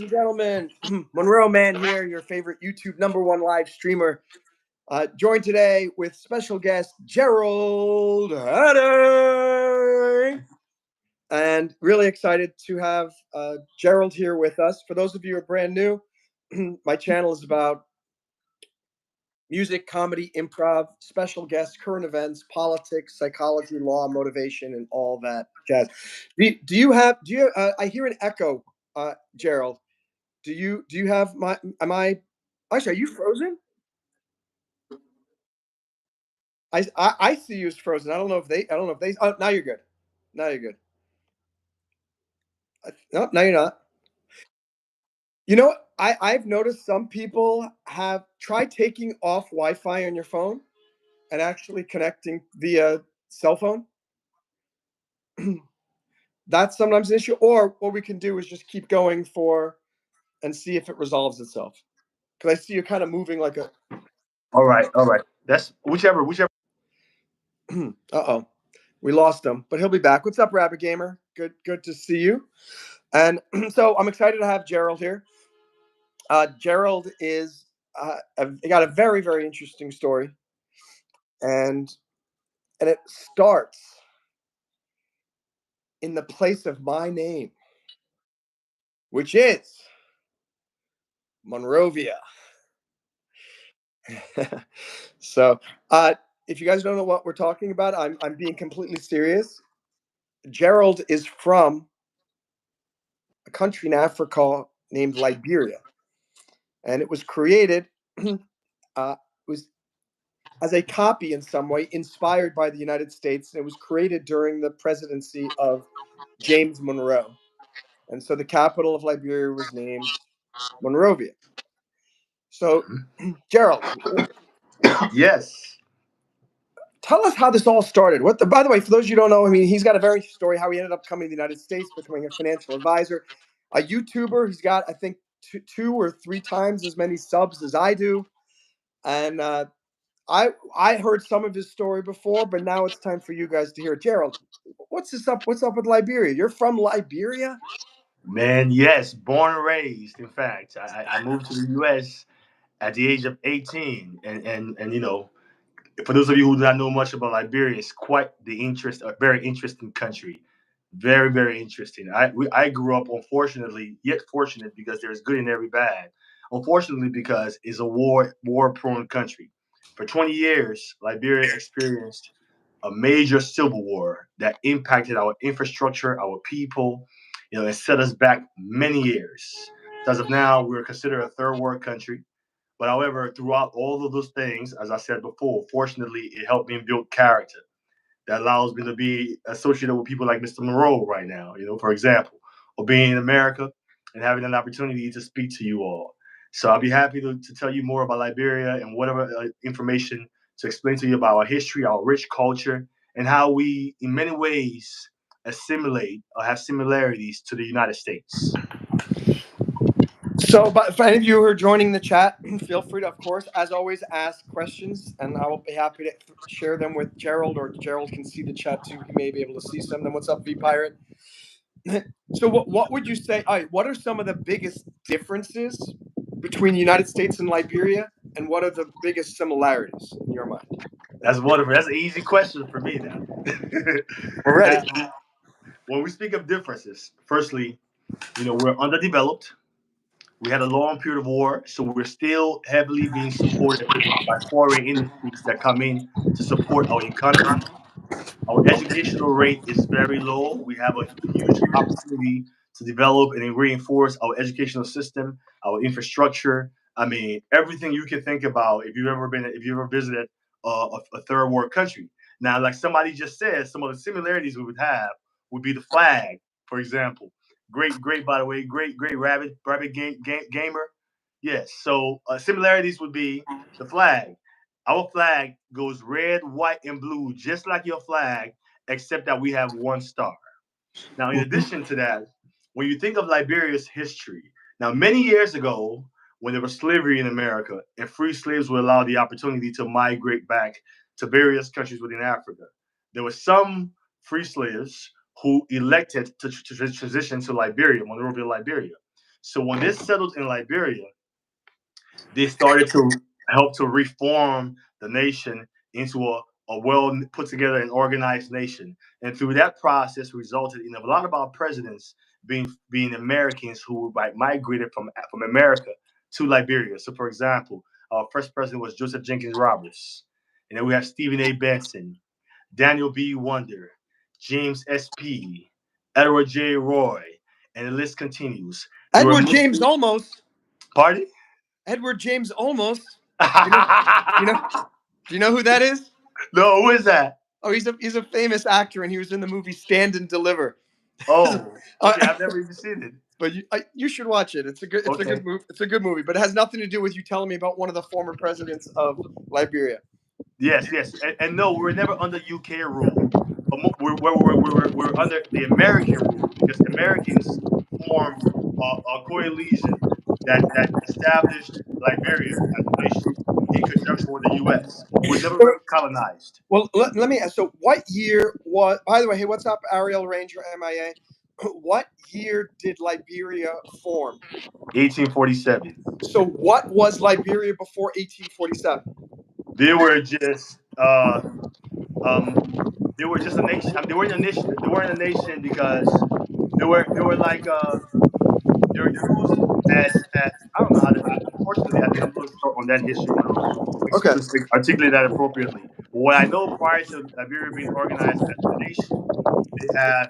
and gentlemen. Monroe Mann here, your favorite YouTube #1 live streamer. Joined today with special guest Gerald Addy. And really excited to have Gerald here with us. For those of you who are brand new, my channel is about music, comedy, improv, special guests, current events, politics, psychology, law, motivation, and all that jazz. I hear an echo, Gerald. Do you have my? Am I? Actually, are you frozen? I see you as frozen. I don't know if they. I don't know if they. Oh, now you're good. Now you're good. No, now you're not. You know, I've noticed some people have tried taking off Wi-Fi on your phone and actually connecting via cell phone. That's sometimes an issue. Or what we can do is just keep going for and see if it resolves itself. Because I see you're kind of moving like a. All right. That's whichever. Uh-oh. We lost him, but he'll be back. What's up, Rabbit Gamer? Good to see you. And so I'm excited to have Gerald here. Gerald is got a very, very interesting story, and it starts in the place of my name, which is Monrovia. So, if you guys don't know what we're talking about, I'm being completely serious. Gerald is from a country in Africa named Liberia, and it was created. Was as a copy in some way, inspired by the United States. And it was created during the presidency of James Monroe. And so the capital of Liberia was named Monrovia. So, Gerald, Yes. tell us how this all started. By the way, for those you don't know, I mean, he's got a very interesting story how he ended up coming to the United States, becoming a financial advisor, a YouTuber. He's got, I think, two or three times as many subs as I do. And I heard some of his story before, but now it's time for you guys to hear it. Gerald, what's this up? What's up with Liberia? You're from Liberia? Man, yes. Born and raised. In fact, I moved to the U.S. at the age of 18, and for those of you who do not know much about Liberia, it's quite a very interesting country. Very, very interesting. I grew up, unfortunately, yet fortunate because there's good in every bad. Unfortunately, because it's a war prone country. For 20 years, Liberia experienced a major civil war that impacted our infrastructure, our people, and set us back many years. So as of now, we're considered a third world country. But however, throughout all of those things, as I said before, fortunately, it helped me build character that allows me to be associated with people like Mr. Monroe right now, for example, or being in America and having an opportunity to speak to you all. So I'll be happy to tell you more about Liberia and whatever information to explain to you about our history, our rich culture, and how we, in many ways, assimilate or have similarities to the United States. So, but for any of you who are joining the chat, feel free to, of course, as always, ask questions, and I will be happy to share them with Gerald, or Gerald can see the chat too. He may be able to see some of them. What's up, V Pirate? So, what would you say? All right, what are some of the biggest differences between the United States and Liberia, and what are the biggest similarities in your mind? That's wonderful. That's an easy question for me now. We're ready. Now, when we speak of differences, firstly, we're underdeveloped. We had a long period of war, so we're still heavily being supported by foreign industries that come in to support our economy. Our educational rate is very low. We have a huge opportunity to develop and reinforce our educational system, our infrastructure. I mean, everything you can think about if you've ever visited a third world country. Now, like somebody just said, some of the similarities we would have would be the flag, for example. Great, by the way, great gamer. Yes. So similarities would be the flag. Our flag goes red, white, and blue, just like your flag, except that we have one star. Now, in addition to that, when you think of Liberia's history, now many years ago, when there was slavery in America and free slaves were allowed the opportunity to migrate back to various countries within Africa, there were some free slaves who elected to transition to Liberia, Monrovia, Liberia. So when they settled in Liberia, they started to help to reform the nation into a well put together and organized nation. And through that process resulted in a lot of our presidents being Americans who migrated from America to Liberia. So for example, our first president was Joseph Jenkins Roberts. And then we have Stephen A. Benson, Daniel B. Wonder, James S.P., Edward J. Roy, and the list continues. There were Edward James Olmos. Party? Edward James Olmos. You know, you know, do you know who that is? No, who is that? Oh, he's a famous actor, and he was in the movie Stand and Deliver. Oh, okay. I've never even seen it. But you should watch it. It's a good Okay. movie. It's a good movie, but it has nothing to do with you telling me about one of the former presidents of Liberia. Yes, yes, and no, we're never under UK rule. We're under the American rule because Americans formed a coalition that established Liberia as a nation in conjunction with the U.S. We never really colonized. Well, let me ask. So, what year was? By the way, hey, what's up, Ariel Ranger MIA? What year did Liberia form? 1847. So, what was Liberia before 1847? They were just um they were just a nation. I mean, they weren't a nation. They weren't a nation because they were like they were used as I don't know how to. Unfortunately, I think I'm a little short on that history to Okay. articulate that appropriately. But what I know prior to Liberia being organized as a nation, they had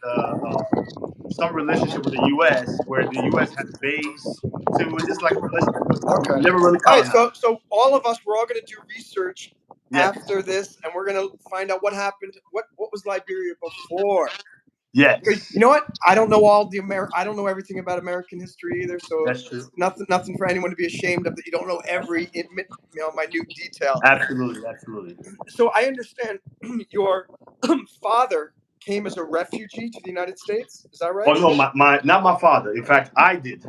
some relationship with the U.S. where the U.S. had a base. So it was just like a relationship, but Okay. never really All right. colonized. So all of us, we're all going to do research Yes, after this, and we're going to find out what happened. What was Liberia before? Because yes, you know what? I don't know all the I don't know everything about American history either. So that's true. nothing for anyone to be ashamed of that you don't know every minute detail. Absolutely, absolutely. So I understand your father came as a refugee to the United States. Is that right? Oh no, my not my father. In fact, I did.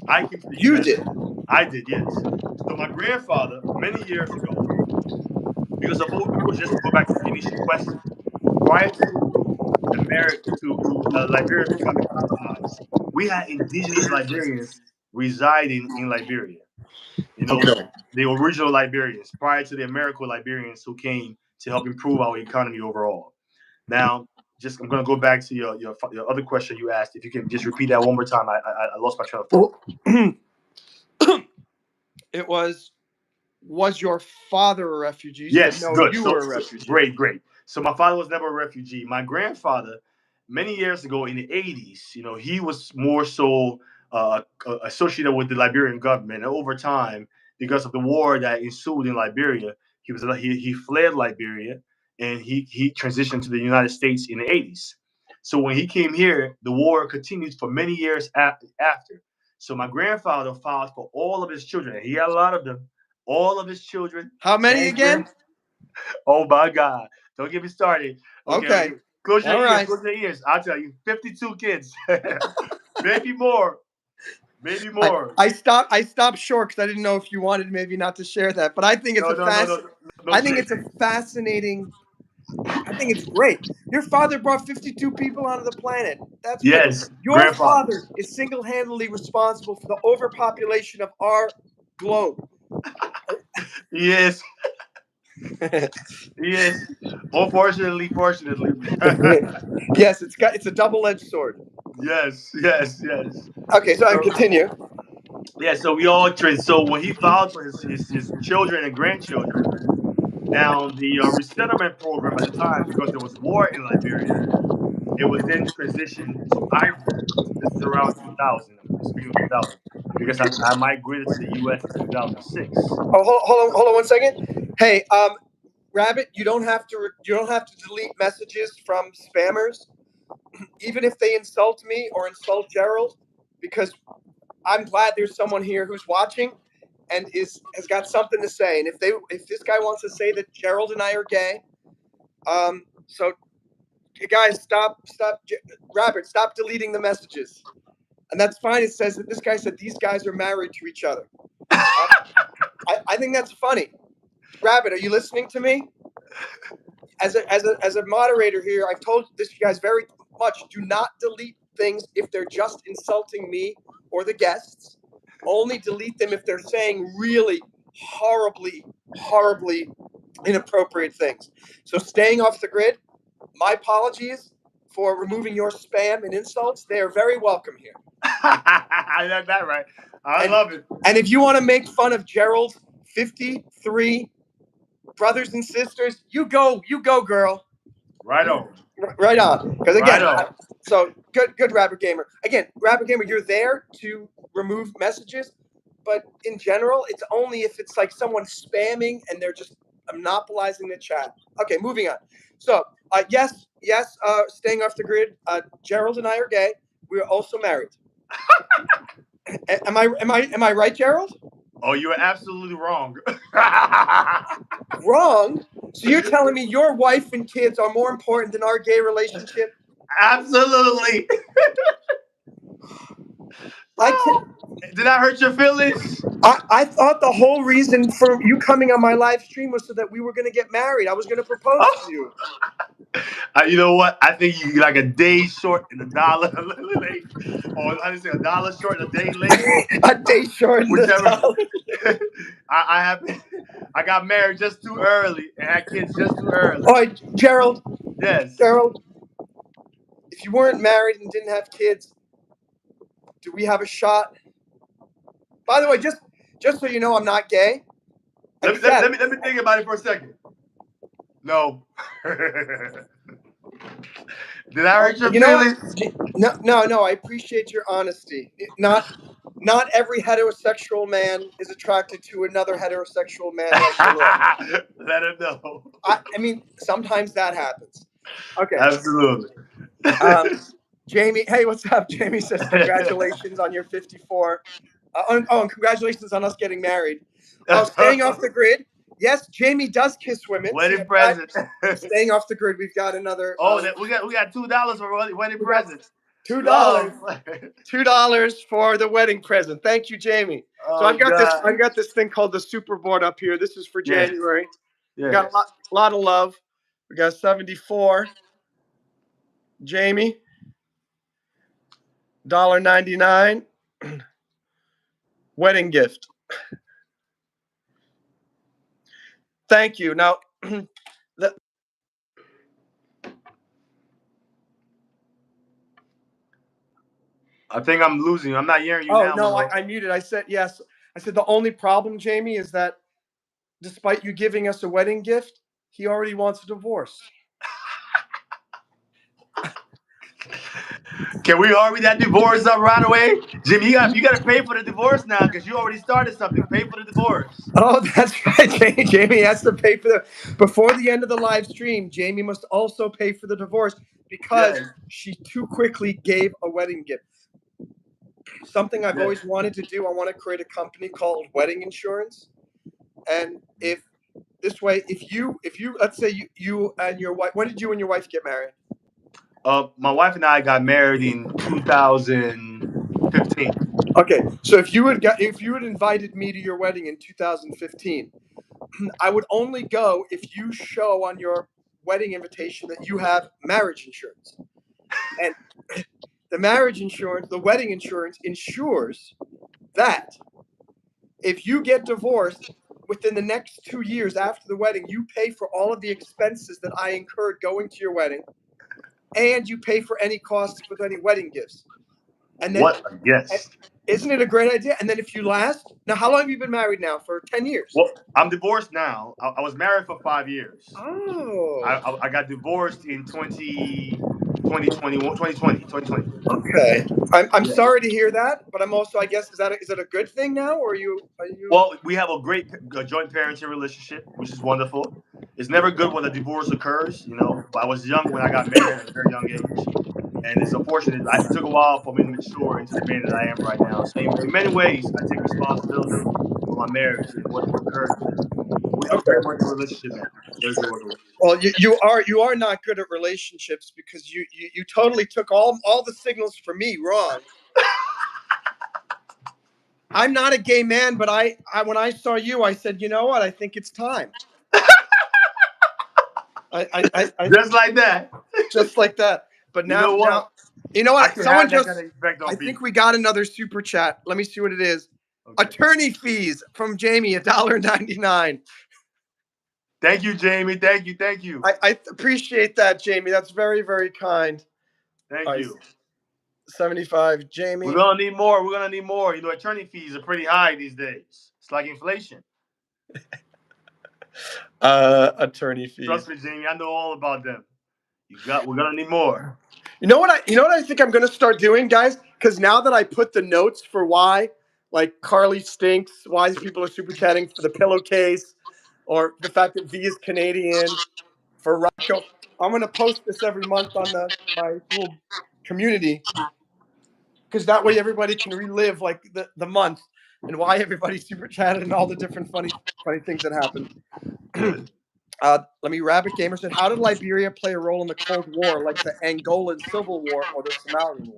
I came to the You U.S. did. I did, yes. So my grandfather, many years ago, because just to go back to the initial question, prior to America to Liberia becoming colonized, we had indigenous Liberians residing in Liberia. You know, Okay. the original Liberians prior to the American Liberians who came to help improve our economy overall. Now, just I'm going to go back to your other question you asked. If you can just repeat that one more time, I lost my train of thought. Well, it was your father a refugee? You said Yes, no, good. you So, were a so refugee. great, great. So my father was never a refugee. My grandfather, many years ago in the 80s, he was more so associated with the Liberian government. And over time, because of the war that ensued in Liberia, he fled Liberia and he transitioned to the United States in the 80s. So when he came here, the war continued for many years after. So my grandfather filed for all of his children, and he had a lot of them. All of his children How many and again? oh my God. Don't get me started. Okay, Okay. okay. Close your All ears. right. Close your ears. I'll tell you, 52 kids. Maybe more. Maybe I, more. I stopped short because I didn't know if you wanted maybe not to share that, but I think it's No, a no, no, no, no I think shade. it's a fascinating. I think it's great. Your father brought 52 people onto the planet. That's great. Yes, Your grandfather. father is single-handedly responsible for the overpopulation of our globe. Yes, yes. Unfortunately, fortunately. Yes, it's a double-edged sword. Yes, yes, yes. Okay, so I So continue. yeah, so we all trained. So when he filed for his children and grandchildren, now the resettlement program at the time, because there was war in Liberia, it was then transitioned to Ivory Coast. This is around 2000. I'm speaking of 2000 because I migrated to the U.S. in 2006. Oh, hold on one second. Hey, Rabbit, you don't have to delete messages from spammers, even if they insult me or insult Gerald, because I'm glad there's someone here who's watching and has got something to say. And if this guy wants to say that Gerald and I are gay, so guys, Rabbit, stop deleting the messages. And that's fine. It says that this guy said these guys are married to each other. I think that's funny. Rabbit, are you listening to me? As a moderator here, I've told this you guys very much. Do not delete things if they're just insulting me or the guests. Only delete them if they're saying really horribly inappropriate things. So staying off the grid, my apologies for removing your spam and insults. They are very welcome here. I got that right. I love it. And if you want to make fun of Gerald's 53 brothers and sisters, you go, girl. Right on. Right on. Because again, Right on. so good, Rapper Gamer. Again, Rapper Gamer, you're there to remove messages, but in general, it's only if it's like someone spamming and they're just monopolizing the chat. Okay, moving on. So, yes, staying off the grid. Gerald and I are gay. We are also married. Am I right, Gerald? Oh, you are absolutely wrong. Wrong? So you're telling me your wife and kids are more important than our gay relationship? Absolutely. I can't. Did I hurt your feelings? I thought the whole reason for you coming on my live stream was so that we were going to get married. I was going to propose to you. You know what? I think you like a day short and a dollar late, or I just say a dollar short and a day late. A day short and Whichever. a dollar. I got married just too early and had kids just too early. All right, Gerald. Yes. Gerald, if you weren't married and didn't have kids, do we have a shot? By the way, just so you know, I'm not gay. Let me think about it for a second. No. Did I hurt your feelings? No. I appreciate your honesty. Not every heterosexual man is attracted to another heterosexual man like you. Let him know. I mean, sometimes that happens. Okay. Absolutely. Jamie, hey, what's up? Jamie says congratulations on your 54. And congratulations on us getting married. Staying off the grid. Yes, Jamie does kiss women. Wedding present. Staying off the grid. We've got another. We got $2 for wedding present. $2. $2 for the wedding present. Thank you, Jamie. So I've got this thing called the super board up here. This is for January. Yeah. We got a lot of love. We got 74. Jamie. $1.99. Wedding gift. Thank you. Now, I think I'm losing. I'm not hearing you now. Oh, no, I muted. I said yes. I said the only problem, Jamie, is that despite you giving us a wedding gift, he already wants a divorce. Can we hurry that divorce up right away? Jimmy, you got to pay for the divorce now because you already started something. Pay for the divorce. Oh, that's right. Jamie has to pay for before the end of the live stream. Jamie must also pay for the divorce because she too quickly gave a wedding gift. Something I've always wanted to do. I want to create a company called Wedding Insurance. And if you let's say you and your wife, when did you and your wife get married? My wife and I got married in 2015. Okay, so if you had invited me to your wedding in 2015, I would only go if you show on your wedding invitation that you have marriage insurance. And the wedding insurance ensures that if you get divorced within the next 2 years after the wedding, you pay for all of the expenses that I incurred going to your wedding, and you pay for any costs with any wedding gifts. And then, what a guess. Isn't it a great idea? And then if you last, now how long have you been married now? For 10 years? Well, I'm divorced now. I was married for 5 years. Oh. I got divorced in 2020. Okay. I'm sorry to hear that, but I'm also, I guess, is that a good thing now, or are you? Well, we have a great joint parenting relationship, which is wonderful. It's never good when a divorce occurs, but I was young when I got married at a very young age. And it's unfortunate. It took a while for me to mature into the man that I am right now. So in many ways, I take responsibility for my marriage and what occurred with it. We have a very working relationship now. Very good working relationship. Well, you are not good at relationships because you totally took all the signals for me wrong. I'm not a gay man, but I when I saw you, I said, you know what? I think it's time. Just like that. Just like that. But now, You know I what? can Someone have that just, kind of effect I on think people. we got another super chat. Let me see what it is. Okay. Attorney fees from Jamie, $1.99. Thank you, Jamie. Thank you. Thank you. I appreciate that, Jamie. That's very, very kind. Thank All right, you. 75, Jamie. We're gonna need more. We're gonna need more. You know, attorney fees are pretty high these days. It's like inflation. Attorney fees. Trust me, Jamie. I know all about them. We're gonna need more. You know what I think I'm gonna start doing, guys? Because now that I put the notes for why, like Carly stinks, why these people are super chatting for the pillowcase, or the fact that V is Canadian, for Rocco, I'm gonna post this every month on my little community, because that way everybody can relive like the month and why everybody super chatted and all the different funny things that happened. Good. Let me. Rabbit Gamer said, "How did Liberia play a role in the Cold War, like the Angolan Civil War or the Somalian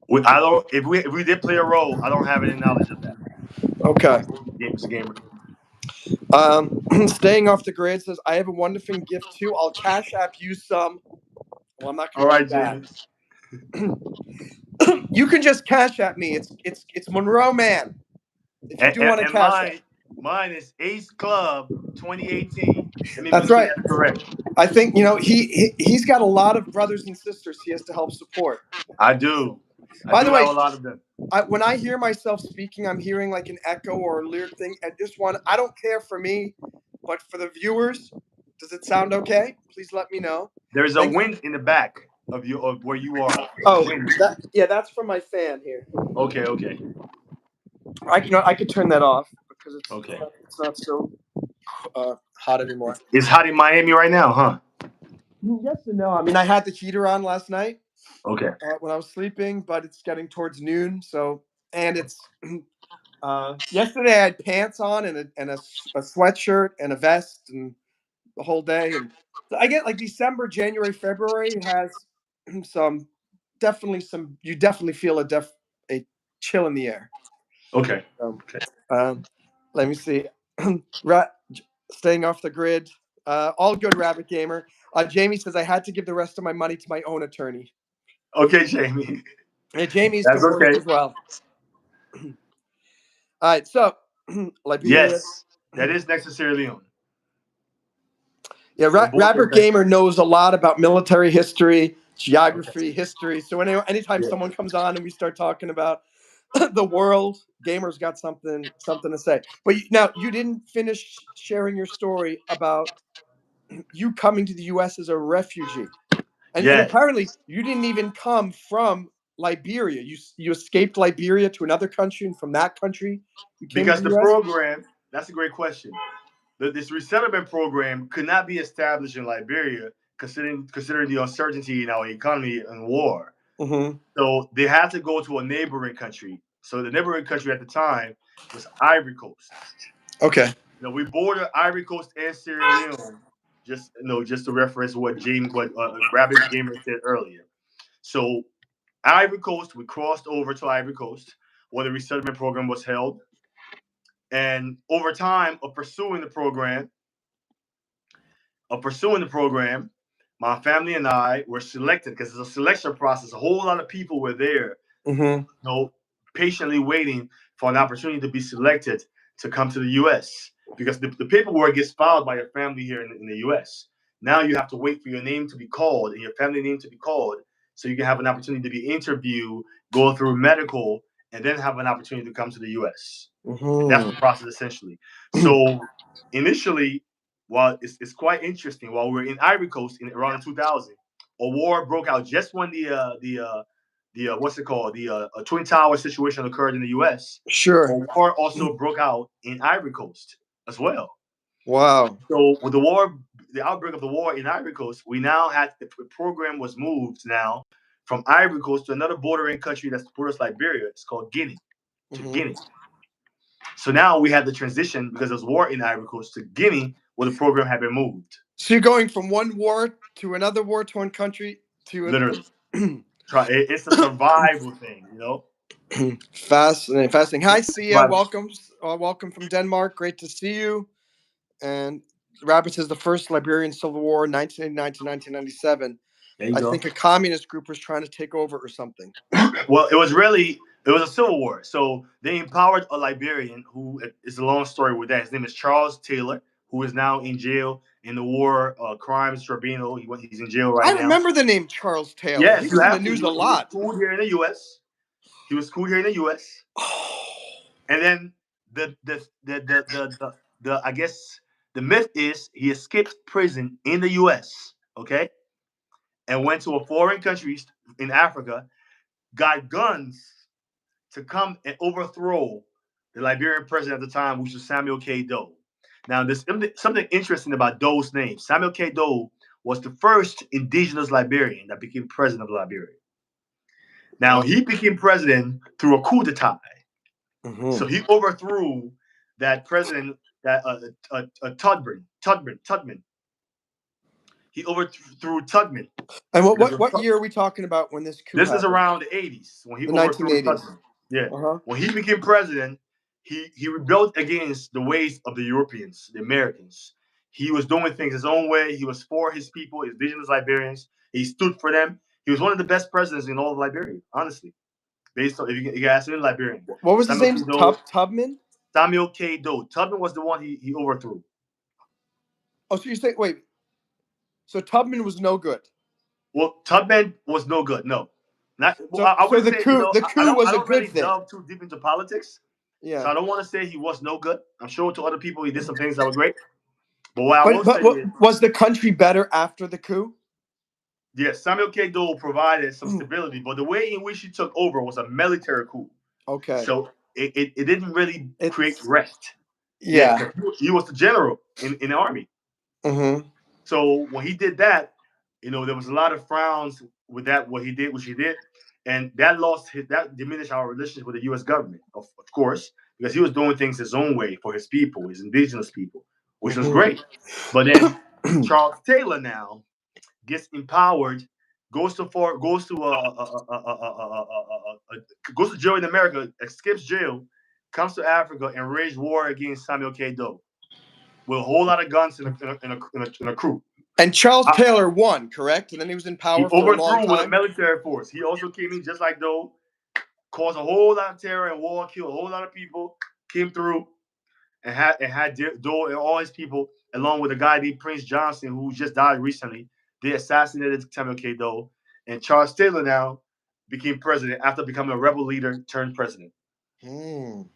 War?" I don't. If we did play a role, I don't have any knowledge of that. Okay. Mr. Gamer. Staying off the grid says, "I have a wonderful gift too. I'll cash app you some." Well, I'm not All going to right, do that. Jamie. You can just cash app me. It's Monroe Mann. If you do want to And cash app. mine is Ace Club 2018. Let me That's make sure right. that's correct. I think he's got a lot of brothers and sisters he has to help support. I do. By the way, have a lot of them. when I hear myself speaking, I'm hearing like an echo or a weird thing. And this one, I don't care for me, but for the viewers, does it sound okay? Please let me know. There's a wind in the back of where you are. Oh, Wind. that's from my fan here. Okay. I could turn that off because Okay. it's not so hot anymore. It's hot in Miami right now, huh? Yes and no. I mean, I had the heater on last night Okay. when I was sleeping, but it's getting towards noon. So, and it's yesterday I had pants on and a sweatshirt and a vest and the whole day. And so I get like December, January, February has some you definitely feel a chill in the air. Okay. Let me see. Staying off the grid. All good, Rabbit Gamer. Jamie says, I had to give the rest of my money to my own attorney. Okay, Jamie. And Jamie's That's divorced okay. as well. All right, so Liberia. Yes, that is necessarily on. Yeah, Rabbit Gamer knows a lot about military history, geography, history. So anytime someone comes on and we start talking about the world, Gamer's got something to say. But now you didn't finish sharing your story about you coming to the U.S. as a refugee, and apparently you didn't even come from Liberia. You escaped Liberia to another country, and from that country you came Because to the the U.S. program, that's a great question. This resettlement program could not be established in Liberia, considering the uncertainty in our economy and war. Mm-hmm. So they had to go to a neighboring country. So the neighboring country at the time was Ivory Coast. Okay. We border Ivory Coast and Sierra Leone. Just to reference what Rabbit Gamer said earlier. So Ivory Coast, we crossed over to Ivory Coast, where the resettlement program was held. And over time of pursuing the program, my family and I were selected because it's a selection process. A whole lot of people were there, patiently waiting for an opportunity to be selected to come to the U.S. because the paperwork gets filed by your family here in the U.S. Now you have to wait for your name to be called and your family name to be called so you can have an opportunity to be interviewed, go through medical, and then have an opportunity to come to the U.S. That's the process essentially. So initially, while it's quite interesting, while we were in Ivory Coast in around 2000, a war broke out just when the what's it called, the Twin Tower situation occurred in the U.S. Sure. A war also broke out in Ivory Coast as well. Wow. So with the outbreak of the war in Ivory Coast, we now had the program was moved now from Ivory Coast to another bordering country that's borders Liberia. It's called Guinea. Guinea. So now we had the transition because there's war in Ivory Coast to Guinea, where the program had been moved. So you're going from one war to another war-torn country to literally. It's a survival thing, Fascinating. Hi, Sia. Welcome from Denmark. Great to see you. And Rabbit says the first Liberian Civil War, 1989 to 1997. There you I go. think a communist group was trying to take over or something. Well, it was a civil war. So they empowered a Liberian who is a long story with that. His name is Charles Taylor, who is now in jail in the war crimes tribunal. He's in jail right I now. remember the name Charles Taylor. He Yes, you was in the have to. news He a was, he was lot. schooled here in the U.S. He was schooled here in the U.S. And then the I guess the myth is he escaped prison in the U.S. Okay, and went to a foreign country in Africa, got guns to come and overthrow the Liberian president at the time, which was Samuel K. Doe. Now, there's something interesting about Doe's name. Samuel K. Doe was the first indigenous Liberian that became president of Liberia. Now, he became president through a coup d'etat. Mm-hmm. So he overthrew that president, that Tubman. He overthrew Tubman And because what year are we talking about when this coup this is happened? around the 80s when he The overthrew 1980s. Tubman. Yeah. Uh-huh. When he became president, he rebelled against the ways of the Europeans, the Americans. He was doing things his own way. He was for his people, indigenous Liberians. He stood for them. He was one of the best presidents in all of Liberia, honestly. Based on, if you ask any Liberian. What was his Samuel name? K. Doe. Tubman? Samuel K. Doe. Tubman was the one he overthrew. Oh, so you're saying, wait, so Tubman was no good. Well, Tubman was no good. No, not. Well, So I so wouldn't the say. coup the I coup don't. I was a don't good really thing. delve too deep into politics, so Yeah. I don't want to say he was no good. I'm sure to other people he did some things that were great. But what I But will say is, was the country better after the coup? yes, Samuel K. Doe provided some stability, but the way in which he took over was a military coup. Okay. So it didn't really create It's rest. Yeah, yeah. because he was the general in the army. Mm-hmm. So when he did that, there was a lot of frowns with that what he did, which he did, and that diminished our relationship with the U.S. government, of course, because he was doing things his own way for his people, his indigenous people, which was great. But then Mm-hmm. Charles Taylor now gets empowered, goes to jail in America, escapes jail, comes to Africa, and waged war against Samuel K. Doe with a whole lot of guns in a crew. And Charles Taylor won, correct? And then he was in He power for a long overthrew with a time. military force. He also came in just like Doe, caused a whole lot of terror and war, killed a whole lot of people, came through and had Doe and all his people, along with a guy named Prince Johnson, who just died recently. They assassinated Samuel K. Doe, and Charles Taylor now became president after becoming a rebel leader turned president. Mm.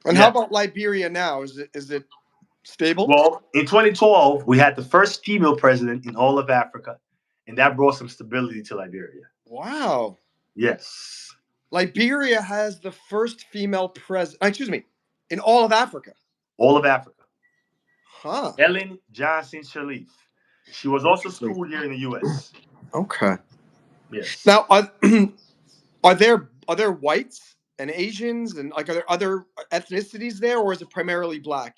And how Yeah. about Liberia now? Is it stable? Well, in 2012, we had the first female president in all of Africa, and that brought some stability to Liberia. Wow. Yes. Liberia has the first female president. Excuse me, in all of Africa. All of Africa. Huh. Ellen Johnson Sirleaf. She was also Interesting. schooled here in the U.S. Okay. Yes. Now, are there whites and Asians and like are there other ethnicities there, or is it primarily black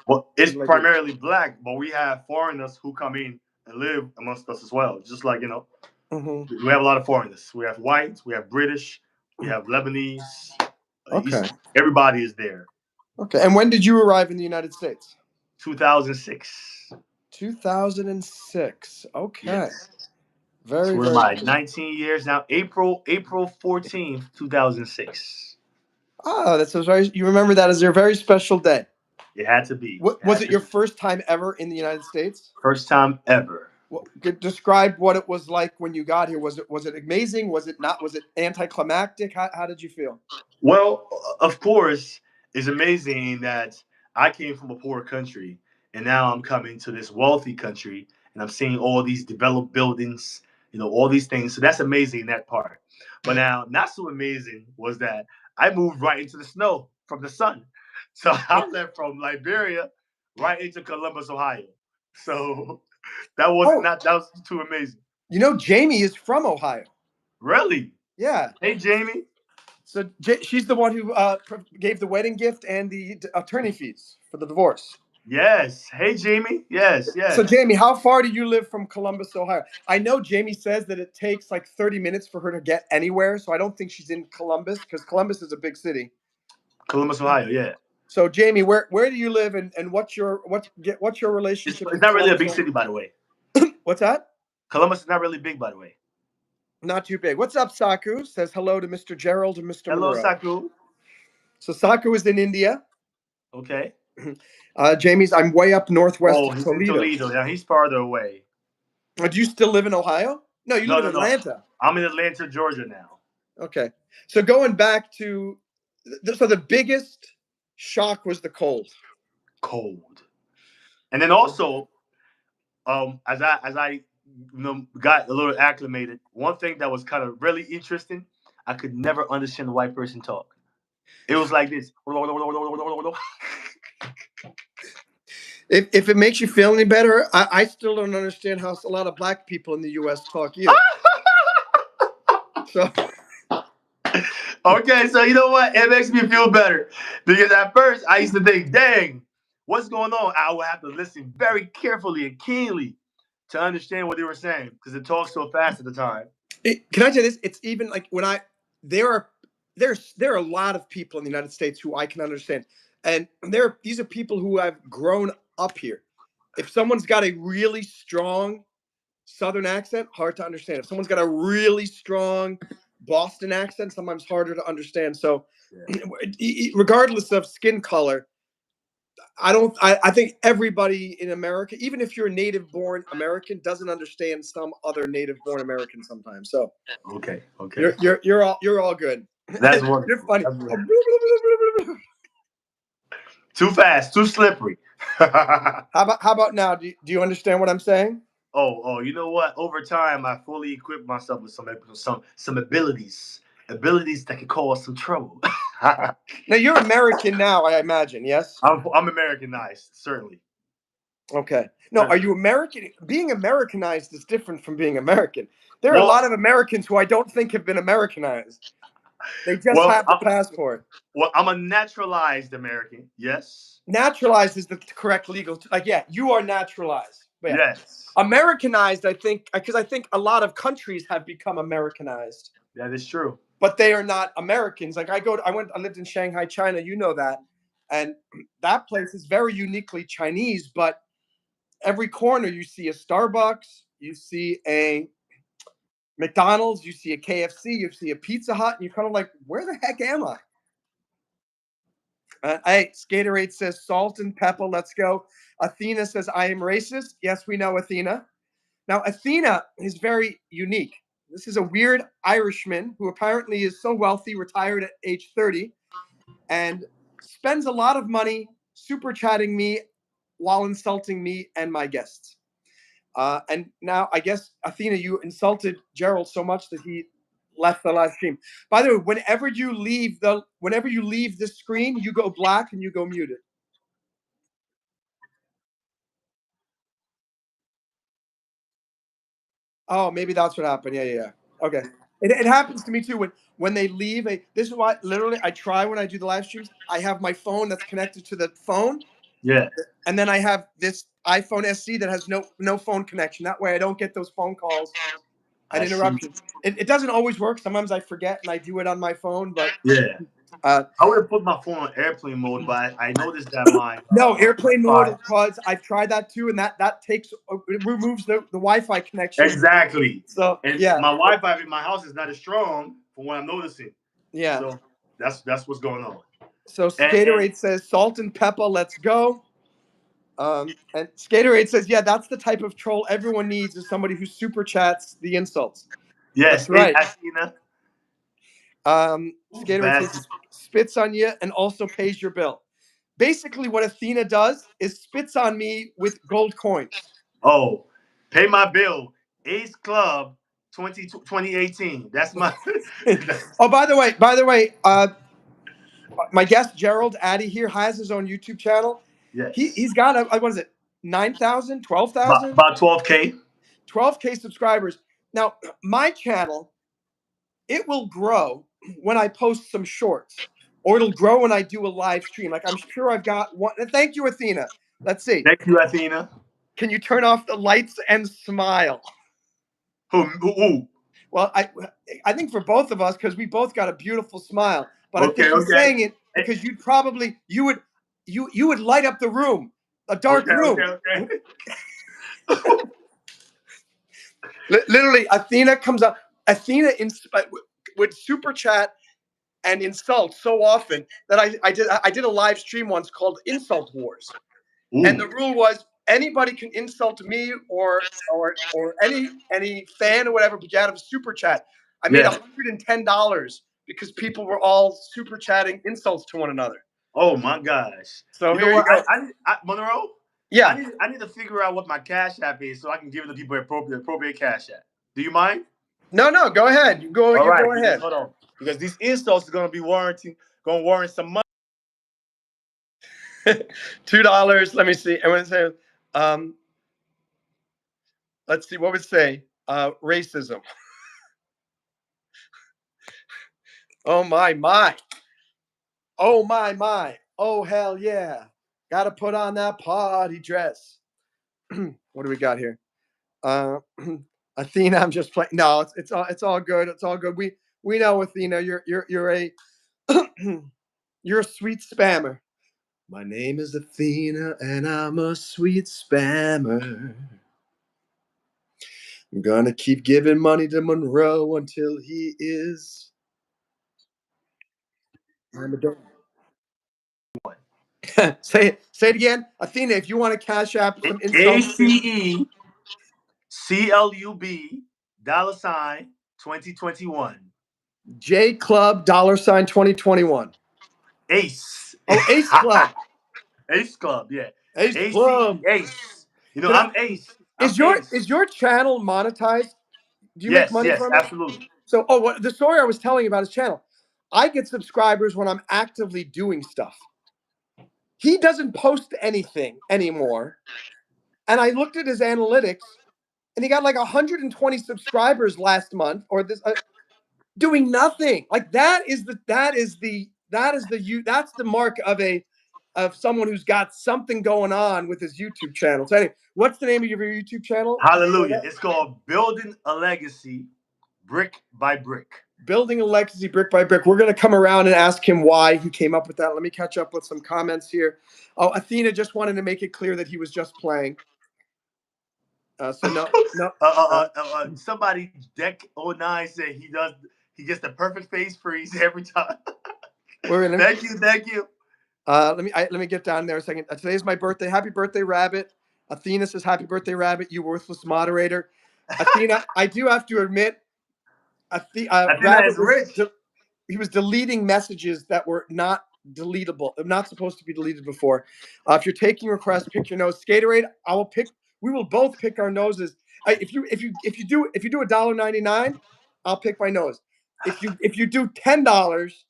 Well, it's in Liberia? primarily black, but we have foreigners who come in and live amongst us as well. Just like, Mm-hmm. we have a lot of foreigners. We have whites, we have British, we have Lebanese. Okay. Everybody is there. Okay. And when did you arrive in the United States? 2006. 2006. Okay. Yes. So Very, we're very like cool. 19 years now. April 14th, 2006. Ah, that's a very. You remember that as your very special day. It had to be. What It was had it? to Your be. first time ever in the United States? First time ever. Describe what it was like when you got here. Was it amazing? Was it not? Was it anticlimactic? How did you feel? Well, of course, it's amazing that I came from a poor country and now I'm coming to this wealthy country and I'm seeing all these developed buildings, all these things. So that's amazing in that part. But now, not so amazing was that I moved right into the snow from the sun. So I left from Liberia right into Columbus, Ohio. So Oh, that was too amazing. Jamie is from Ohio. Really? Yeah. Hey, Jamie. So she's the one who gave the wedding gift and the attorney fees for the divorce. Yes. Hey, Jamie. Yes, So yes. Jamie, how far do you live from Columbus, Ohio? I know Jamie says that it takes like 30 minutes for her to get anywhere, so I don't think she's in Columbus because Columbus is a big city. Columbus, Ohio. Yeah. So Jamie, where do you live and what's your It's relationship with not really a Columbus? big city, by the way. What's that? Columbus is not really big, by the way. Not too big. What's up, Saku? Says hello to Mr. Gerald and Mr. Hello, Monroe. Saku. So Saku is in India. Okay. Jamie's, I'm way up northwest Oh, of he's in Toledo. Toledo. Now he's farther away. Do you still live in Ohio? No, you No, live in no, no. Atlanta. I'm in Atlanta, Georgia now. Okay. So going back to, so the biggest shock was the cold. Cold. And then also, as I got a little acclimated, one thing that was kind of really interesting, I could never understand a white person talk. It was like this. If it makes you feel any better, I still don't understand how a lot of black people in the U.S. talk either. So Okay, so you know what? It makes me feel better because at first I used to think, "Dang, what's going on?" I would have to listen very carefully and keenly to understand what they were saying because it talked so fast at the time. can I tell you this? It's even like when there are there are a lot of people in the United States who I can understand, and these are people who have grown up here. If someone's got a really strong Southern accent, hard to understand. If someone's got a really strong Boston accent, sometimes harder to understand. So, regardless of skin color, I think everybody in America, even if you're a native born American, doesn't understand some other native born American sometimes. So Okay, okay, you're all good. that's You're wonderful. funny. That's wonderful. Too fast, too slippery. How about now? Do you understand what I'm saying? Oh, you know what? Over time, I fully equipped myself with some abilities that could cause some trouble. Now you're American now, I imagine. Yes. I'm Americanized, certainly. Okay. No, are you American? Being Americanized is different from being American. There are a lot Well, of Americans who I don't think have been Americanized. They just well, have the passport. I'm a naturalized American. Yes, Naturalized is the correct legal. Like, yeah, you are naturalized. But yeah. yes, Americanized, I think, because I think a lot of countries have become Americanized, that is true. but they are not Americans. Like I lived in Shanghai, China. You know that, and that place is very uniquely Chinese. But every corner you see a Starbucks, you see a McDonald's, you see a KFC, you see a Pizza Hut, and you're kind of like, where the heck am I? Hey, Skaterade says salt and pepper, let's go. Athena says, I am racist. Yes, we know Athena. Now, Athena is very unique. This is a weird Irishman who apparently is so wealthy, retired at age 30, and spends a lot of money super chatting me while insulting me and my guests. And now I guess Athena, you insulted Gerald so much that he left the live stream. By the way, whenever you leave the screen, you go black and you go muted. Oh, maybe that's what happened. Yeah. Okay. It happens to me too when they leave. This is why literally I try when I do the live streams. I have my phone that's connected to the phone, Yeah, and then I have this iPhone SC that has no phone connection. That way, I don't get those phone calls and I see. interruptions. It doesn't always work. Sometimes I forget and I do it on my phone, but Yeah, uh, I would have put my phone on airplane mode, but I noticed that my no airplane mode Wi-Fi. will cause. I've tried that too, and that takes it removes the Wi-Fi connection. Exactly, So and yeah, my Wi-Fi in my house is not as strong from what I'm noticing. yeah. So that's what's going on. So And Skaterade says salt and pepper, let's go. And Skaterade says, yeah, that's the type of troll everyone needs is somebody who super chats the insults. yes, That's right. Athena, Skaterade best. says spits on you and also pays your bill. Basically, what Athena does is spits on me with gold coins. Oh, pay my bill. Ace Club 2018. That's my. Oh, by the way, my guest Gerald Addy here has his own YouTube channel. Yes. He's got what is it, 9,000, About 12K. 12K subscribers. Now, my channel, it will grow when I post some shorts, or it'll grow when I do a live stream. Like I'm sure I've got one. Thank you, Athena. Let's see. Thank you, Athena. Can you turn off the lights and smile? Who? Well, I think for both of us, because we both got a beautiful smile. But I Okay, think he's okay. saying it because you would light up the room, a dark Okay, room. okay. Literally, Athena comes up. Athena would super chat and insult so often that I did a live stream once called Insult Wars. And the rule was anybody can insult me or any fan or whatever, but you had a super chat. I made $110 because people were all super chatting insults to one another. Oh my gosh! So You know here you what? go. Monroe. Yeah. I need to figure out what my Cash App is so I can give the people appropriate Cash App. Do you mind? No, go ahead. You go ahead. Hold on. Because these insults are gonna warrant some money. $2. Let me see. I want to say, let's see. What would it say? Racism. Oh my. Oh my. Oh hell yeah. Gotta put on that party dress. What do we got here? Athena, I'm just playing. No, it's all good. It's all good. We know, Athena, you're a you're a sweet spammer. My name is Athena and I'm a sweet spammer. I'm gonna keep giving money to Monroe until he is. Say it again, Athena. If you want to cash app some insults, ACECLUB $2021. J Club $2021. Ace. Oh, Ace Club. Ace Club, yeah. Ace ACE Club. Ace. You know, Did I'm Ace. I'm Ace. Is your channel monetized? Do you make Yes, money yes, from it? absolutely. So, what the story I was telling about his channel, I get subscribers when I'm actively doing stuff. He doesn't post anything anymore. And I looked at his analytics and he got like 120 subscribers last month or this doing nothing. Like that's the mark of someone who's got something going on with his YouTube channel. So anyway, what's the name of your YouTube channel? Hallelujah. It's called Building a Legacy Brick by Brick. Building a Legacy Brick by Brick. We're going to come around and ask him why he came up with that. Let me catch up with some comments here. Oh, Athena just wanted to make it clear that he was just playing. So no. Somebody Deck09 said he gets the perfect face freeze every time. Thank you. Let me get down there a second. Today's my birthday. Happy birthday, Rabbit. Athena says, "Happy birthday, Rabbit. You worthless moderator." Athena, I do have to admit, Rabbit was deleting messages that were not deletable, not supposed to be deleted before. If you're taking requests, pick your nose. Skaterade, we will both pick our noses. If you do $1.99, I'll pick my nose. If you do $10,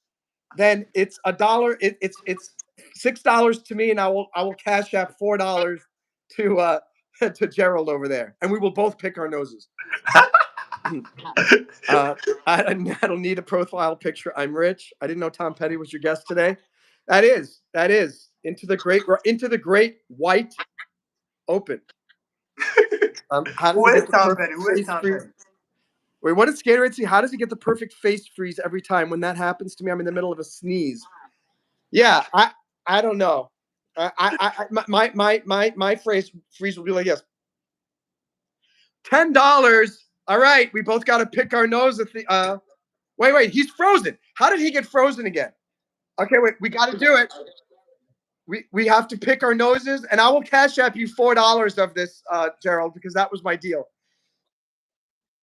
then it's $1. It's $6 to me, and I will cash app $4 to to Gerald over there, and we will both pick our noses. I don't need a profile picture. I'm rich. I didn't know Tom Petty was your guest today. That is into the great white open. How does Who he is get the Tom perfect Petty? Who is face Tom freeze? Petty? Wait, what did Skater say? How does he get the perfect face freeze every time? When that happens to me, I'm in the middle of a sneeze. Yeah, I don't know. My phrase freeze will be like this. $10. All right, we both got to pick our nose at the. Wait, he's frozen. How did he get frozen again? Okay, wait, we got to do it. We have to pick our noses, and I will cash app you $4 of this, Gerald, because that was my deal.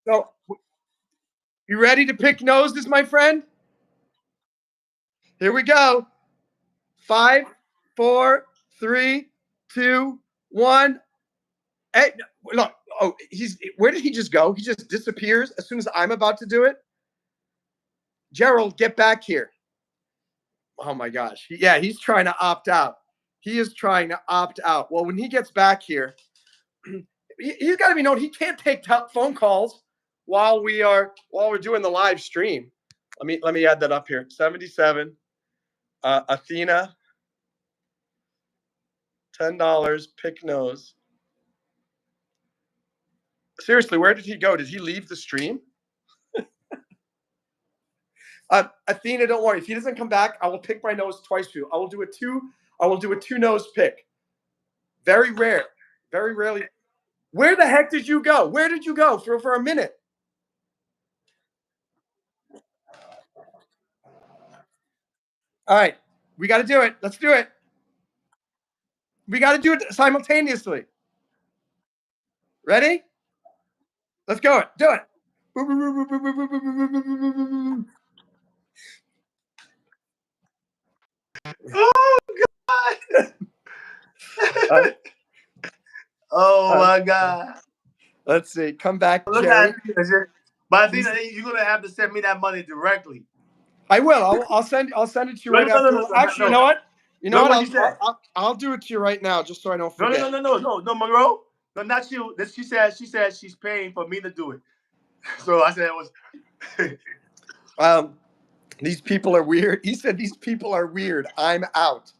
So, you ready to pick noses, my friend? Here we go. 5, 4, 3, 2, 1. Hey, look. Oh, where did he just go? He just disappears as soon as I'm about to do it. Gerald, get back here. Oh my gosh. He's trying to opt out. He is trying to opt out. Well, when he gets back here, he's got to be known. He can't take phone calls while we're doing the live stream. Let me add that up here. 77. Athena, $10. Pick nose. Seriously, where did he go? Did he leave the stream? Athena, don't worry. If he doesn't come back, I will pick my nose twice for you. I will do a two nose pick. Very rare. Very rarely. Where the heck did you go? Where did you go for a minute? All right, we got to do it. Let's do it. We got to do it simultaneously. Ready? Let's go. Do it. Oh God! Oh my God! Let's see. Come back, Look at Jerry. me. But I think that you're gonna have to send me that money directly. I will. I'll send it to you right after. Actually, you know what? You know what? I'll do it to you right now, just so I don't forget. No, Monroe. No, not you. She said she's paying for me to do it. So I said it was. These people are weird. He said these people are weird. I'm out.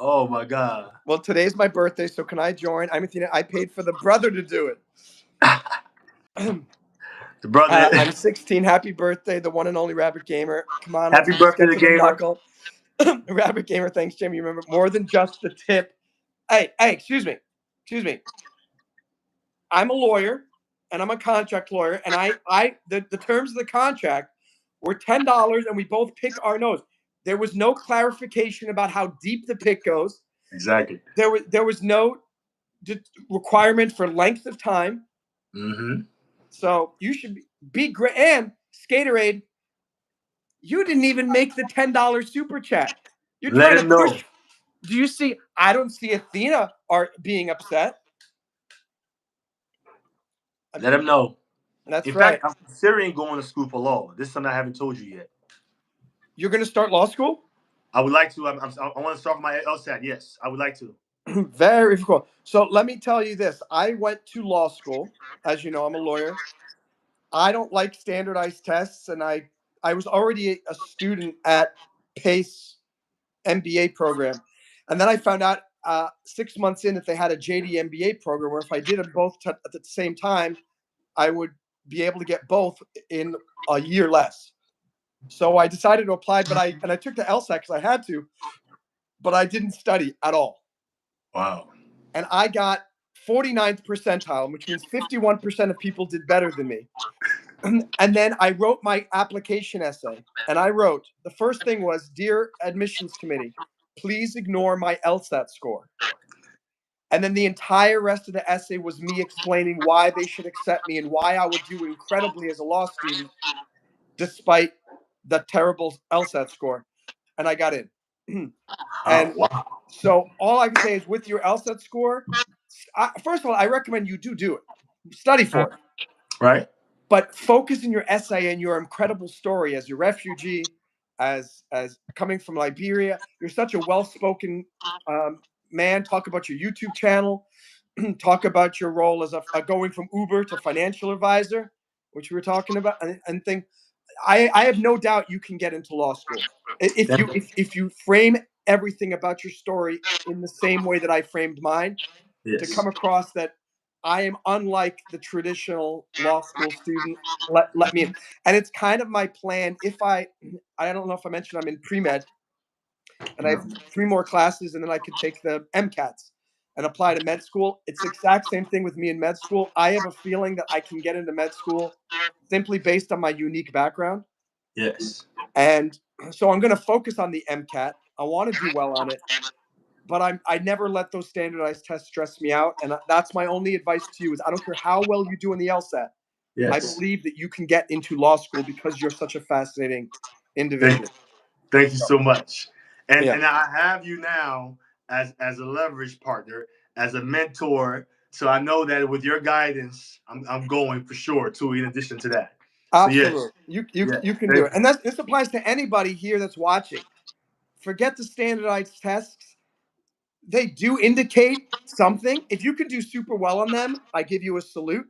Oh my God. Well, today's my birthday, so can I join? I paid for the brother to do it. The brother. I'm 16. Happy birthday, the one and only Rabbit Gamer. Come on, Happy let's birthday get to to the Gamer. knuckle. Rabbit Gamer, thanks, Jimmy. Remember, more than just the tip. Hey, excuse me. I'm a lawyer, and I'm a contract lawyer, and the terms of the contract were $10, and we both pick our nose. There was no clarification about how deep the pick goes. Exactly. There was no requirement for length of time. Mm-hmm. So you should be great. And Skaterade, you didn't even make the $10 super chat. You're Let trying him to know. push. Do you see? I don't see Athena being upset. Let him know. That's In right. fact, I'm considering going to school for law. This is something I haven't told you yet. You're going to start law school? I would like to. I want to start my LSAT. Yes, I would like to. Very cool. So let me tell you this. I went to law school. As you know, I'm a lawyer. I don't like standardized tests, and I was already a student at Pace MBA program. And then I found out 6 months in that they had a JD MBA program where if I did them both at the same time, I would be able to get both in a year less. So I decided to apply, but I took the LSAT because I had to, but I didn't study at all. Wow. And I got 49th percentile, which means 51% of people did better than me. And then I wrote my application essay, and I wrote, the first thing was, "Dear admissions committee, please ignore my LSAT score." And then the entire rest of the essay was me explaining why they should accept me and why I would do incredibly as a law student, despite the terrible LSAT score. And I got in. And wow. So all I can say is, with your LSAT score, first of all, I recommend you do it. Study for it. Right. But focus in your essay and your incredible story as your refugee, as coming from Liberia. You're such a well-spoken man. Talk about your YouTube channel. Talk about your role as a going from Uber to financial advisor, which we were talking about, and think. I have no doubt you can get into law school if you frame everything about your story in the same way that I framed mine, to Yes. come across that I am unlike the traditional law school student. Let me in. And it's kind of my plan. If I don't know if I mentioned I'm in pre-med, and I have 3 more classes, and then I could take the MCATs and apply to med school. It's the exact same thing with me in med school. I have a feeling that I can get into med school simply based on my unique background. Yes. And so I'm going to focus on the MCAT. I want to do well on it, but I never let those standardized tests stress me out. And that's my only advice to you: is I don't care how well you do in the LSAT. Yes. I believe that you can get into law school because you're such a fascinating individual. Thank you so much. And Yeah. and I have you now as a leverage partner, as a mentor. So I know that with your guidance, I'm going for sure too. In addition to that, so Absolutely. yes, You can do it. And this applies to anybody here that's watching. Forget the standardized tests. They do indicate something. If you can do super well on them, I give you a salute.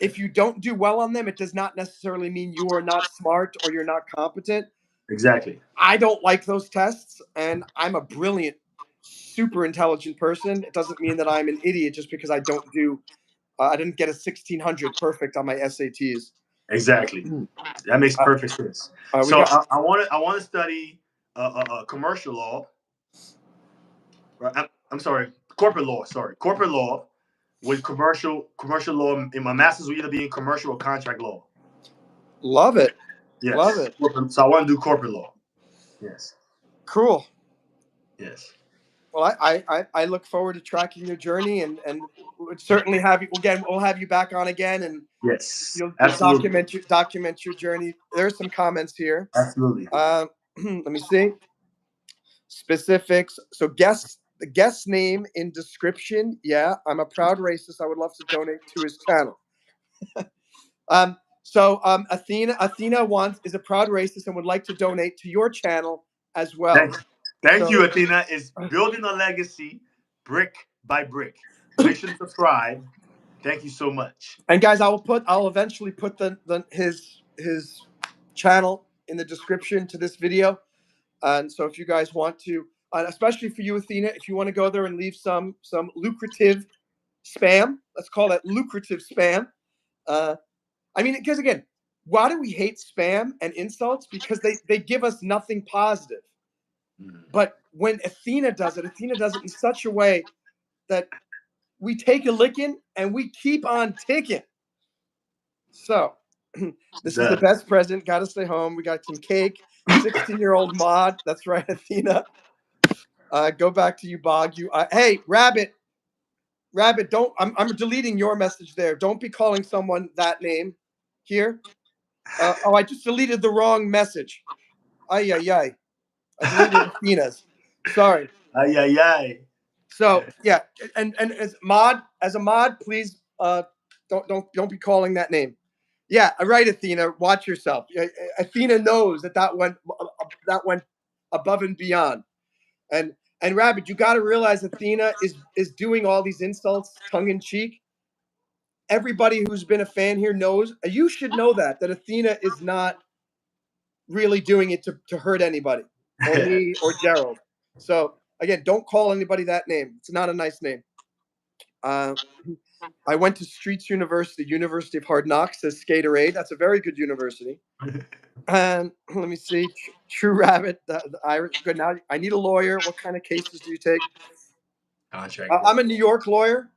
If you don't do well on them, it does not necessarily mean you are not smart or you're not competent. Exactly. I don't like those tests, and I'm a brilliant, super intelligent person. It doesn't mean that I'm an idiot just because I didn't get a 1600 perfect on my SATs. Exactly. That makes perfect sense. So I want to study commercial law. Right? I'm sorry, corporate law. Sorry, corporate law. with commercial law. And my master's will either be in commercial or contract law. Love it. Love Yes. it. So I want to do corporate law. Yes. Cool. Yes. Well, I look forward to tracking your journey, and we'll certainly have you again. We'll have you back on again, and Yes. you'll Absolutely. document your journey. There's some comments here. Absolutely. Let me see specifics. So the guest name in description. Yeah, I'm a proud racist. I would love to donate to his channel. Athena is a proud racist and would like to donate to your channel as well. Thank So, you, Athena. Is building a legacy brick by brick. Make sure to subscribe. Thank you so much. and guys, I'll eventually put his channel in the description to this video. And so if you guys want to, especially for you, Athena, if you want to go there and leave some lucrative spam, let's call that lucrative spam. I mean, because again, why do we hate spam and insults? Because they give us nothing positive. But when Athena does it in such a way that we take a licking and we keep on ticking. So this is the best present. Got to stay home. We got some cake. 16-year-old mod. That's right, Athena. Go back to you, Bog. Hey, Rabbit. Don't. I'm deleting your message there. Don't be calling someone that name here. I just deleted the wrong message. Ay, ay, ay. I deleted Athena's. Sorry. Ay, ay, ay. So yeah, and as a mod, please don't be calling that name. Yeah, right, Athena. Watch yourself. Athena knows that went above and beyond. And Rabbit, you got to realize Athena is doing all these insults tongue in cheek. Everybody who's been a fan here knows. You should know that Athena is not really doing it to hurt anybody or me or Gerald. So again, don't call anybody that name. It's not a nice name. I went to Streets University, University of Hard Knocks, says Skaterade. That's a very good university. And let me see, True Rabbit, the Irish. Good. Now I need a lawyer. What kind of cases do you take? Contract. I'm a New York lawyer.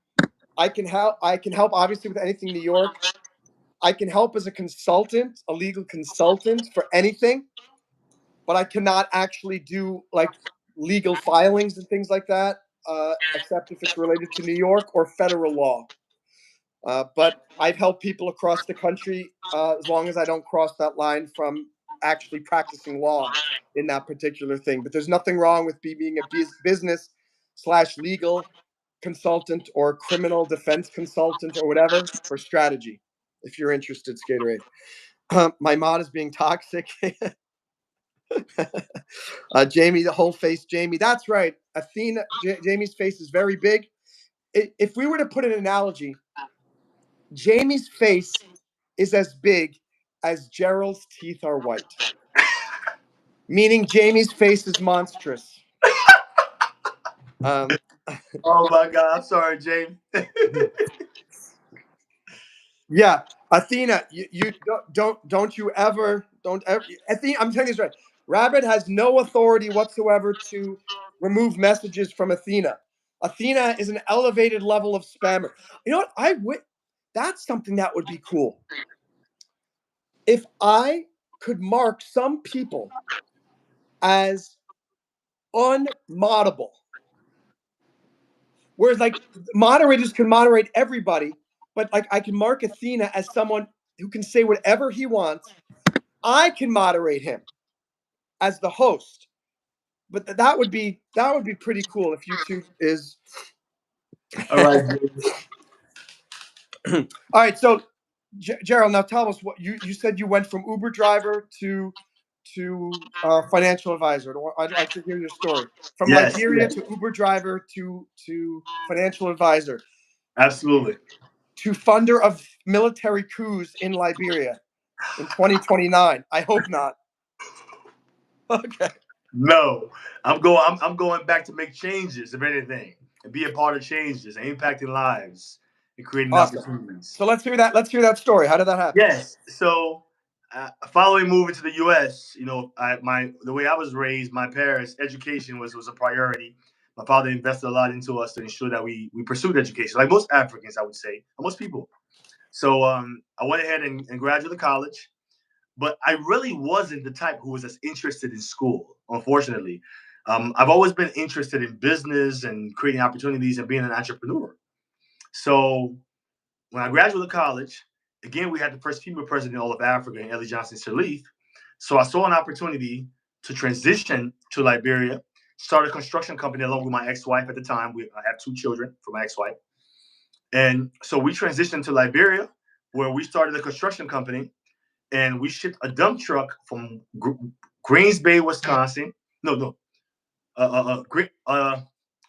I can help. Obviously with anything New York. I can help as a consultant, a legal consultant for anything, but I cannot actually do like legal filings and things like that, except if it's related to New York or federal law. But I've helped people across the country as long as I don't cross that line from actually practicing law in that particular thing. But there's nothing wrong with being a business/legal consultant or criminal defense consultant or whatever for strategy. If you're interested, Skaterade. My mod is being toxic. Jamie, the whole face, Jamie. That's right. Athena, Jamie's face is very big. If we were to put an analogy, Jamie's face is as big as Gerald's teeth are white. Meaning Jamie's face is monstrous. Oh my God! I'm sorry, James. Yeah, Athena, you don't ever. Athena, I'm telling you this right. Rabbit has no authority whatsoever to remove messages from Athena. Athena is an elevated level of spammer. You know what? That's something that would be cool. If I could mark some people as unmoddable, whereas like moderators can moderate everybody, but like I can mark Athena as someone who can say whatever he wants. I can moderate him as the host, but that would be pretty cool if YouTube is. All right. All right, so Gerald, now tell us what you said. You went from Uber driver to financial advisor. I'd like to hear your story from Liberia to Uber driver to financial advisor. Absolutely. To funder of military coups in Liberia in 2029. I hope not. Okay. No, I'm going back to make changes, if anything, and be a part of changes and impacting lives and creating opportunities. So let's hear that. Let's hear that story. How did that happen? Yes. So, following moving to the U.S., the way I was raised, my parents' education was a priority. My father invested a lot into us to ensure that we pursued education, like most Africans, I would say, or most people. So I went ahead and graduated college, but I really wasn't the type who was as interested in school, unfortunately. I've always been interested in business and creating opportunities and being an entrepreneur. So when I graduated college, again, we had the first female president in all of Africa, Ellie Johnson Sirleaf. So I saw an opportunity to transition to Liberia, start a construction company along with my ex-wife at the time. I have 2 children from my ex-wife. And so we transitioned to Liberia, where we started a construction company, and we shipped a dump truck from Greens Bay, Wisconsin. No,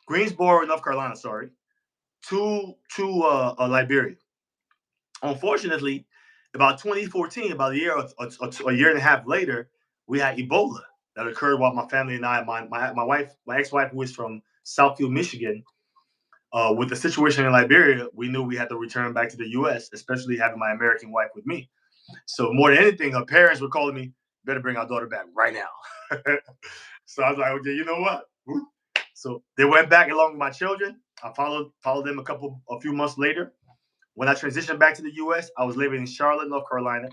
Greensboro, North Carolina. Sorry, to Liberia. Unfortunately, about 2014, about a year and a half later, we had Ebola that occurred while my family and I, my wife, my ex-wife, who is from Southfield, Michigan, with the situation in Liberia, we knew we had to return back to the U.S., especially having my American wife with me. So more than anything, her parents were calling me, "Better bring our daughter back right now." So I was like, "Okay, you know what?" So they went back along with my children. I followed them a few months later. When I transitioned back to the U.S., I was living in Charlotte, North Carolina.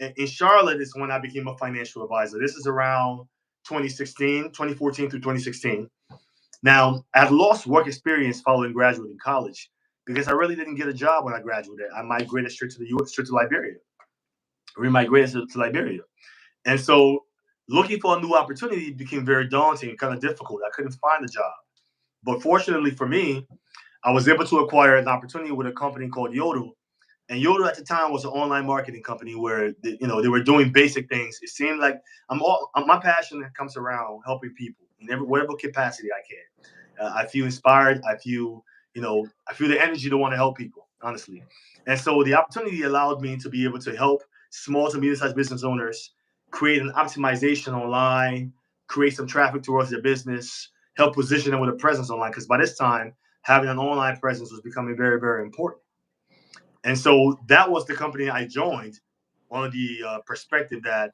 And in Charlotte is when I became a financial advisor. This is around 2014 through 2016. Now, I've lost work experience following graduating college because I really didn't get a job when I graduated. I migrated straight to the U.S., straight to Liberia, remigrated to Liberia. And so looking for a new opportunity became very daunting and kind of difficult. I couldn't find a job. But fortunately for me, I was able to acquire an opportunity with a company called Yodel. And Yodel at the time was an online marketing company where they were doing basic things. It seemed like my passion comes around helping people in whatever capacity I can. I feel inspired. I feel the energy to want to help people, honestly. And so the opportunity allowed me to be able to help small to medium-sized business owners create an optimization online, create some traffic towards their business, help position them with a presence online. Because by this time, having an online presence was becoming very, very important. And so that was the company I joined on the perspective that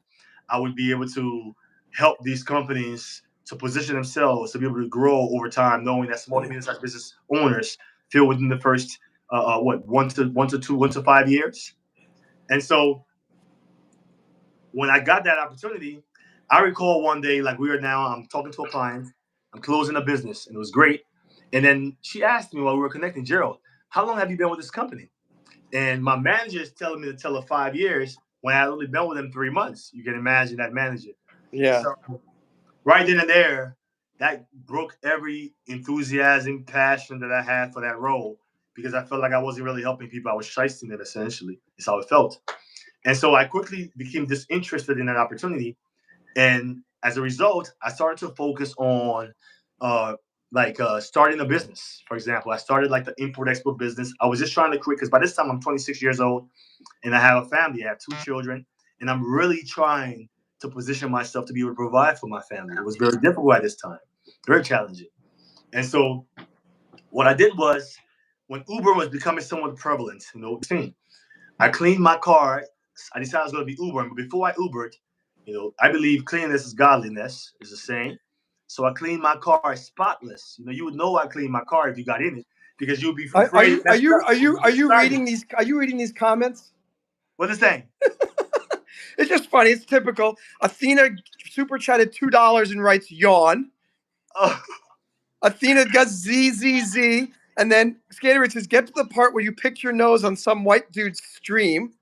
I would be able to help these companies to position themselves to be able to grow over time, knowing that small to medium-sized business owners feel within the first 1 to 5 years. And so when I got that opportunity, I recall one day, like I'm talking to a client, I'm closing a business, and it was great. And then she asked me while we were connecting, "Gerald, how long have you been with this company?" And my manager is telling me to tell her 5 years when I only been with him 3 months. You can imagine that manager. Yeah. So right then and there, that broke every enthusiasm, passion that I had for that role because I felt like I wasn't really helping people. I was shysting them, essentially. It's how it felt. And so I quickly became disinterested in that opportunity. And as a result, I started to focus on starting a business. For example, I started like the import export business. I was just trying to create, because by this time I'm 26 years old and I have a family. I have 2 children, and I'm really trying to position myself to be able to provide for my family. It was very difficult at this time, very challenging. And so what I did was, when Uber was becoming somewhat prevalent, I cleaned my car. I decided I was going to be Ubering, but before I Ubered, I believe cleanliness is godliness, is a saying. So I cleaned my car spotless. You would know I cleaned my car if you got in it because you'd be Are afraid you to are mess it you up. are you You'd are be you excited. reading these? Are you reading these comments? What's it saying? It's just funny. It's typical. Athena super chatted $2 and writes yawn. Oh, Athena got ZZZ. And then Skater says, get to the part where you pick your nose on some white dude's stream.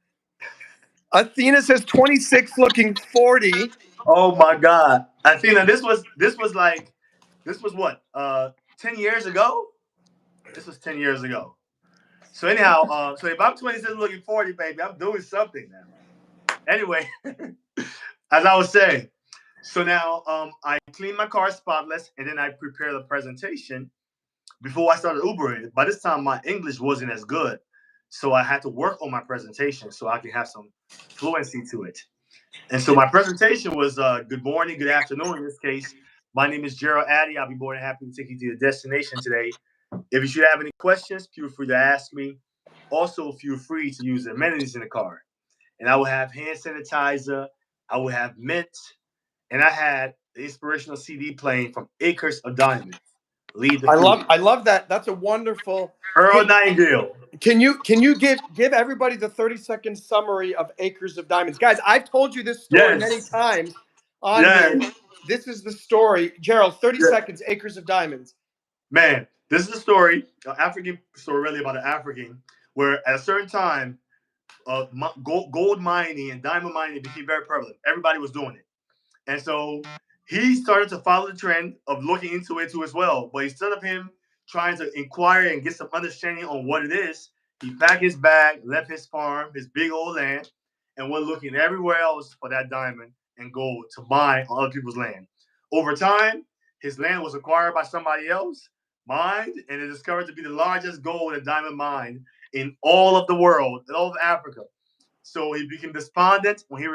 Athena says 26 looking 40. oh my God, Athena, this was what 10 years ago. This was 10 years ago. So anyhow, so if I'm 26 looking 40, baby, I'm doing something now. Anyway, as I was saying, so now I clean my car spotless, and then I prepare the presentation before I started Ubering. By this time, my English wasn't as good, so I had to work on my presentation so I could have some fluency to it. And so my presentation was good morning, good afternoon in this case. My name is Gerald Addy. I'll be more than happy to take you to your destination today. If you should have any questions, feel free to ask me. Also, feel free to use the amenities in the car. And I will have hand sanitizer, I will have mint, and I had the inspirational CD playing from Acres of Diamond. Lead the I field. love that. That's a wonderful. Earl Hey, Nightingale. can you give everybody the 30-second summary of Acres of Diamonds? Guys, I've told you this story many Yes. times on here. Yes. This is the story. Gerald, 30 Yeah. seconds, Acres of Diamonds. Man, this is a story, an African story, really about an African, where at a certain time, gold mining and diamond mining became very prevalent. Everybody was doing it. And so he started to follow the trend of looking into it too as well. But instead of him trying to inquire and get some understanding on what it is, he packed his bag, left his farm, his big old land, and went looking everywhere else for that diamond and gold to buy on other people's land. Over time, his land was acquired by somebody else, mined, and it discovered to be the largest gold and diamond mine in all of the world, in all of Africa. So he became despondent when he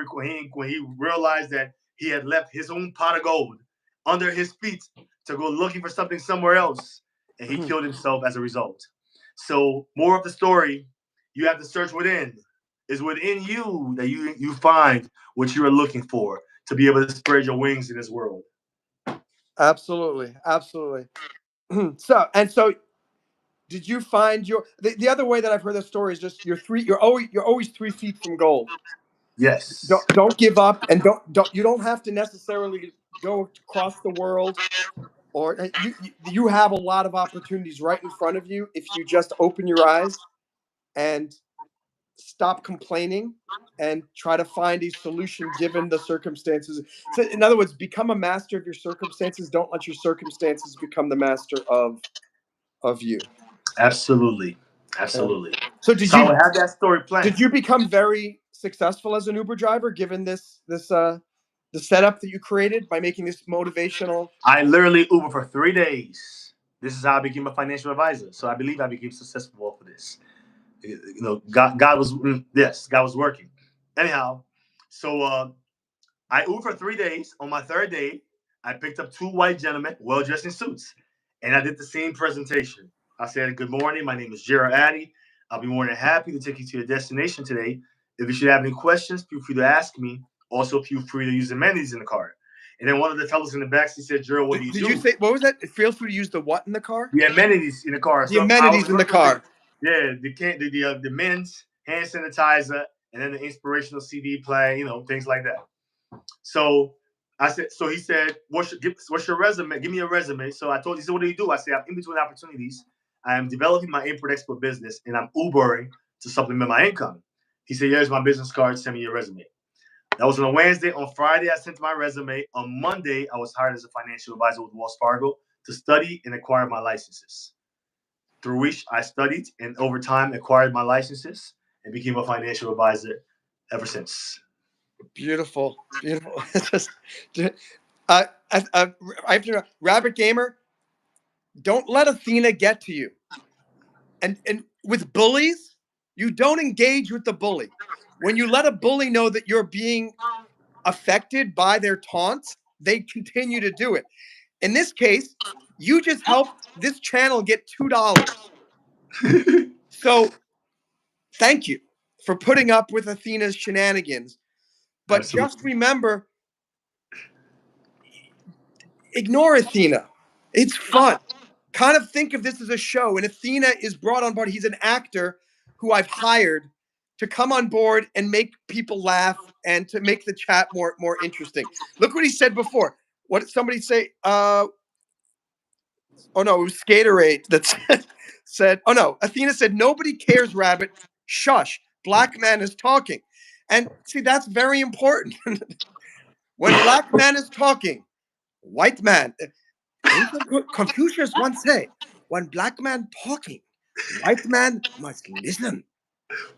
realized that he had left his own pot of gold under his feet to go looking for something somewhere else, and he killed himself as a result. So, more of the story: you have to search within. It's within you that you find what you are looking for to be able to spread your wings in this world. Absolutely, absolutely. So did you find the other way that I've heard the story is just you're always 3 feet from gold. Yes, Don't give up, and don't you don't have to necessarily go across the world, or you have a lot of opportunities right in front of you if you just open your eyes and stop complaining and try to find a solution given the circumstances. So in other words, become a master of your circumstances. Don't let your circumstances become the master of you. absolutely, And absolutely. so So I would have that story did planned. you become very successful as an Uber driver given this the setup that you created by making this motivational? I literally Uber for 3 days. This is how I became a financial advisor. So I believe I became successful off of this. God was yes, God was working. Anyhow, so I Ubered for 3 days. On my third day, I picked up two white gentlemen, well dressed in suits, and I did the same presentation. I said, "Good morning. My name is Gerald Addy. I'll be more than happy to take you to your destination today. If you should have any questions, feel free to ask me. Also, feel free to use the amenities in the car." And then one of the fellows in the back, he said, "Gerald, what do you Did you do?" say what was that? It feels free to use the what in the car? The amenities in the car. The So I was amenities in the car. referencing, yeah, the men's hand sanitizer, and then the inspirational CD play, things like that. So I said, so he said, what's your resume? Give me a resume. So I told, he said, what do you do? I said, I'm in between opportunities. I am developing my import-export business, and I'm Ubering to supplement my income. He said, here's my business card. Send me your resume. That was on a Wednesday. On Friday, I sent my resume. On Monday, I was hired as a financial advisor with Wells Fargo to study and acquire my licenses, through which I studied and over time acquired my licenses and became a financial advisor ever since. Beautiful, beautiful. It's just, uh, I have to know, Rabbit Gamer. Don't let Athena get to you. And with bullies, you don't engage with the bully. When you let a bully know that you're being affected by their taunts, they continue to do it. In this case, you just helped this channel get $2. So thank you for putting up with Athena's shenanigans. But just Absolutely. remember, ignore Athena. It's fun. Kind of think of this as a show. And Athena is brought on board. He's an actor who I've hired to come on board and make people laugh and to make the chat more interesting. Look what he said before. What did somebody say? Oh no, it was Skaterade that said, oh no, Athena said, nobody cares, Rabbit. Shush. Black man is talking. And see, that's very important. When black man is talking, white man. Ancient Confucius once said, when black man talking, white man must listen.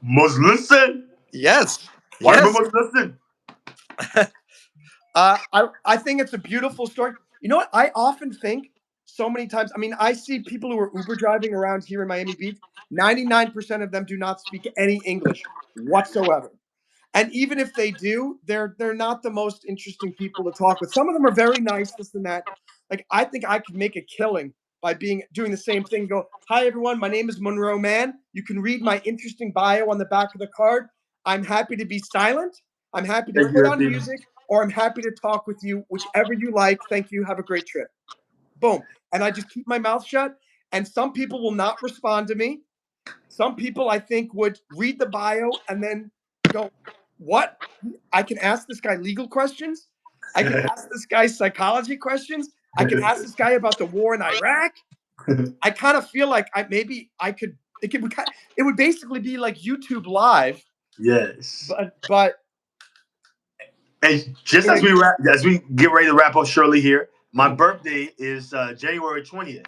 Must listen. Yes, White man yes. must listen. I think it's a beautiful story. You know what? I often think so many times. I mean, I see people who are Uber driving around here in Miami Beach. 99% of them do not speak any English whatsoever. And even if they do, they're not the most interesting people to talk with. Some of them are very nice, this and that. Like I think I could make a killing by doing the same thing. Go, hi everyone, my name is Monroe Mann. You can read my interesting bio on the back of the card. I'm happy to be silent. I'm happy to Thank put you, on Athena. music, or I'm happy to talk with you, whichever you like. Thank you. Have a great trip. boom. And I just keep my mouth shut. And some people will not respond to me. Some people, I think, would read the bio and then go, what? I can ask this guy legal questions. I can ask this guy psychology questions. I can ask this guy about the war in Iraq. I kind of feel like I could. It would basically be like YouTube Live, Yes. but And just as we get ready to wrap up shortly here, my birthday is January 20th,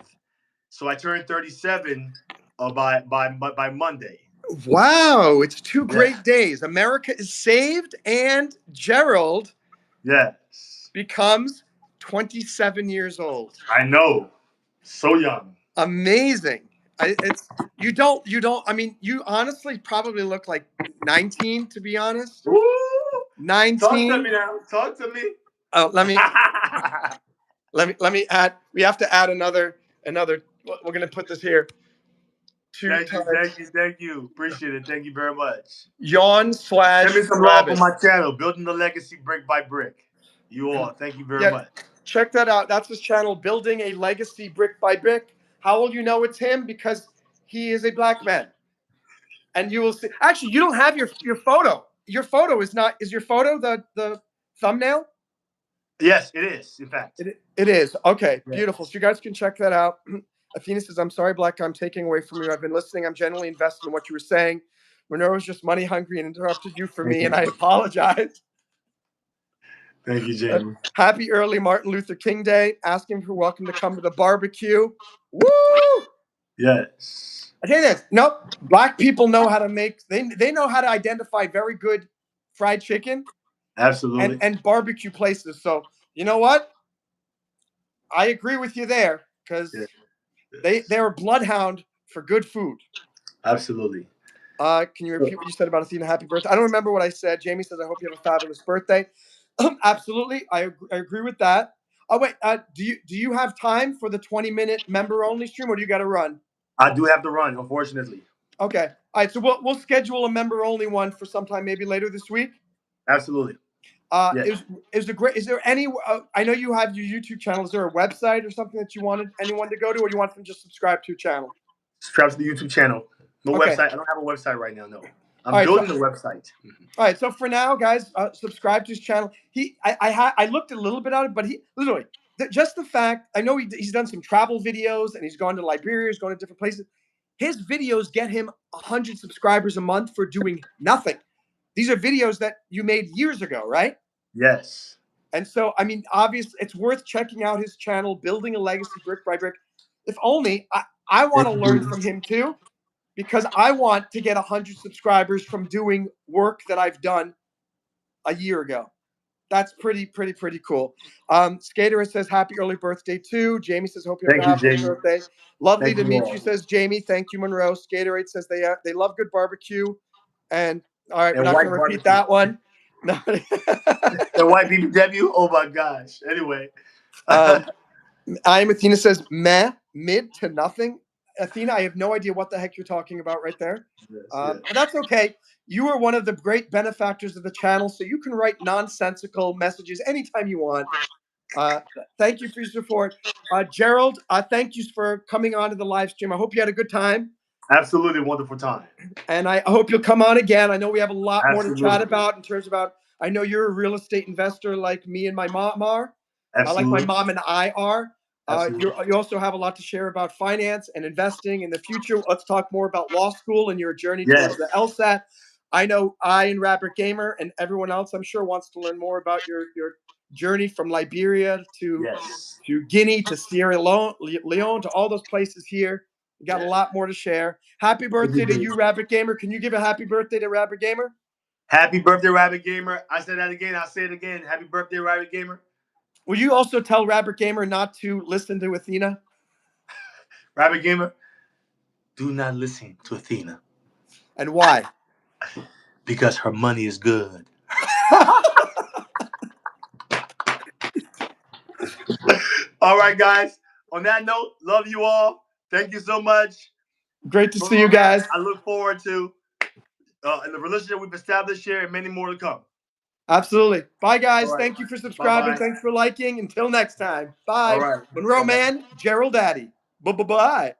so I turned 37 by Monday. wow, it's two Yeah. great days. America is saved, and Gerald Yes. becomes 27 years old. I know. So young. Amazing. You don't. I mean, you honestly probably look like 19, to be honest. Woo! Talk to 19. me now. Talk to me. Oh, let me add. We have to add another. We're gonna put this here. Thank you. Appreciate it. Thank you very much. Yawn Send me slash some love rabbit. on my channel, Building the Legacy Brick by Brick. You all, thank you very much. Check that out. That's his channel, Building a Legacy Brick by Brick. How will you know it's him? Because he is a black man. And you will see. Actually, you don't have your photo. Your photo is not. Is your photo the thumbnail? Yes, it is. In fact, it is. Okay, yeah. Beautiful. So you guys can check that out. Athena says, "I'm sorry, Black. I'm taking away from you. I've been listening. I'm genuinely invested in what you were saying. Monroe was just money hungry and interrupted you for me, and I apologize." Thank you, Jamie. Happy early Martin Luther King Day. Asking for welcome to come to the barbecue. Woo! Yes. I tell you this. Nope. Black people know how to make. They know how to identify very good fried chicken. Absolutely. And barbecue places. So you know what? I agree with you there because they're a bloodhound for good food. Absolutely. Can you repeat what you said about Athena? Happy birthday. I don't remember what I said. Jamie says, I hope you have a fabulous birthday. Absolutely. I agree with that. Oh, wait. Do you have time for the 20-minute member only stream, or do you got to run? I do have to run, unfortunately. Okay. All right. So we'll schedule a member only one for sometime maybe later this week. Absolutely. Yes. Is there any? I know you have your YouTube channel. Is there a website or something that you wanted anyone to go to, or you want them to just subscribe to your channel? Subscribe to the YouTube channel. No website. I don't have a website right now. No, I'm building a website. All right. So for now, guys, subscribe to his channel. I looked a little bit at it, but he literally just the fact. I know he's done some travel videos and he's gone to Liberia. He's gone to different places. His videos get him 100 subscribers a month for doing nothing. These are videos that you made years ago, right? Yes. And so, I mean, obviously, it's worth checking out his channel, Building a Legacy Brick by Brick. If only, I want to learn from him too, because I want to get 100 subscribers from doing work that I've done a year ago. That's pretty cool. Skater says, happy early birthday too. Jamie says, hope you have a happy birthday. Lovely to meet you, says Jamie. Thank you, Monroe. Skater says they love good barbecue. And all right, we're not going to repeat that one. No. The white BBW? Oh my gosh. Anyway. I am Athena says, mid to nothing. Athena, I have no idea what the heck you're talking about right there. But that's okay. You are one of the great benefactors of the channel, so you can write nonsensical messages anytime you want. Thank you for your support. Gerald, thank you for coming on to the live stream. I hope you had a good time. Absolutely wonderful time. And I hope you'll come on again. I know we have a lot more to chat about in terms about, I know you're a real estate investor like me and my mom are. Like my mom and I are. You also have a lot to share about finance and investing in the future. Let's talk more about law school and your journey towards the LSAT. I know I and Rabbit Gamer and everyone else, I'm sure, wants to learn more about your journey from Liberia to Guinea to Sierra Leone to all those places here. You got a lot more to share. Happy birthday to you, Rabbit Gamer. Can you give a happy birthday to Rabbit Gamer? Happy birthday, Rabbit Gamer. I said that again. I'll say it again. Happy birthday, Rabbit Gamer. Will you also tell Rabbit Gamer not to listen to Athena? Rabbit Gamer, do not listen to Athena. And why? Because her money is good. All right, guys. On that note, love you all. Thank you so much. Great to see you guys. I look forward to the relationship we've established here and many more to come. Absolutely. Bye, guys. All right. Thank you for subscribing. Bye-bye. Thanks for liking. Until next time. All Bye. right. Monroe Bye-bye. Mann, Gerald, Addy. Bye-bye.